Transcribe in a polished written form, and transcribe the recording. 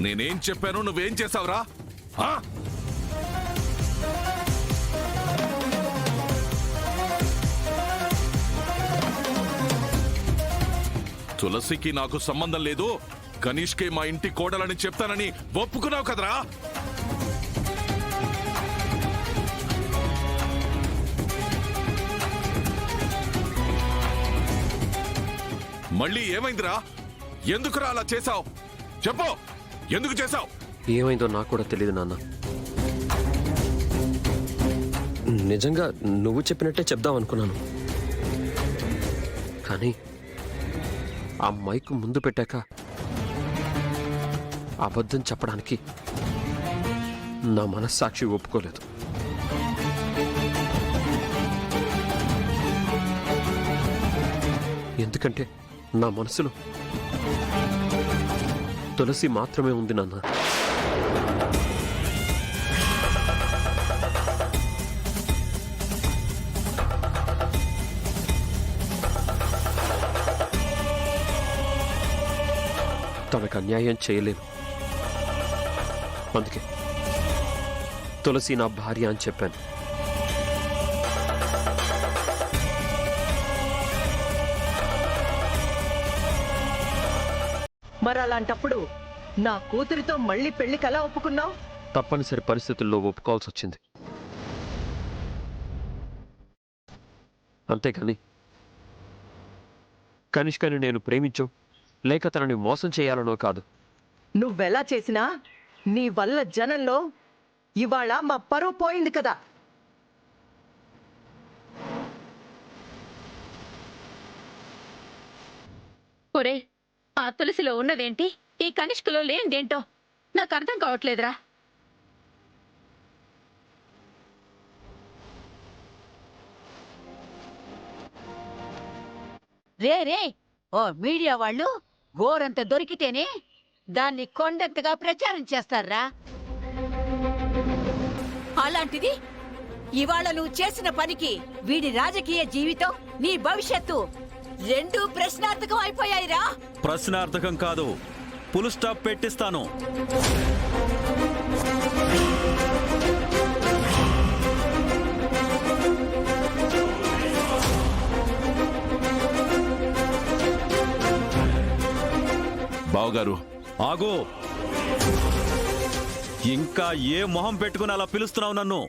నేనేం చెప్పాను నువ్వేం చేసావురా? తులసికి నాకు సంబంధం లేదు, కనీష్కే మా ఇంటి కోడలని చెప్తానని ఒప్పుకున్నావు కదరా? మళ్ళీ ఏమైందిరా? ఎందుకురా అలా చేశావు? చెప్పు, ఎందుకు చేశావు? ఏమైందో నాకు కూడా తెలియదు నాన్న. నిజంగా నువ్వు చెప్పినట్టే చెప్దాం అనుకున్నాను, కానీ ఆ మైక్ ముందు పెట్టాక అబద్ధం చెప్పడానికి నా మనస్సాక్షి ఒప్పుకోలేదు. ఎందుకంటే నా మనసులో తులసి మాత్రమే ఉంది నాన్న. తనకు అన్యాయం చేయలేను, అందుకే తులసి నా భార్య అని చెప్పాను. మరి అలాంటప్పుడు నా కూతురితో మళ్ళీ పెళ్లికి ఎలా ఒప్పుకున్నావు? తప్పనిసరి పరిస్థితుల్లో ఒప్పుకోవాల్సి వచ్చింది, అంతేకాని కనిష్కని నేను ప్రేమించో లేక తనని మోసం చేయాలనో కాదు. నువ్వెలా చేసినా నీ వల్ల జనంలో ఇవాళ మా పరువు పోయింది కదా. ఒరే, ఆ తులసిలో ఉన్నదేంటి, ఈ కనిష్కలో లేనిదేంటో నాకు అర్థం కావట్లేదురా. రే ఓ మీడియా వాళ్ళు గోరంత దొరికితేనే దాన్ని కొండంతగా ప్రచారం చేస్తారా? అలాంటిది ఇవాళ నువ్వు చేసిన పనికి వీడి రాజకీయ జీవితం, నీ భవిష్యత్తు రెండూ ప్రశ్నార్థకం అయిపోయాయిరా. ప్రశ్నార్థకం కాదు, ఫుల్ స్టాప్ పెట్టిస్తాను. బావగారు ఆగు, ఇంకా ఏ మొహం పెట్టుకుని అలా పిలుస్తున్నావు నన్ను?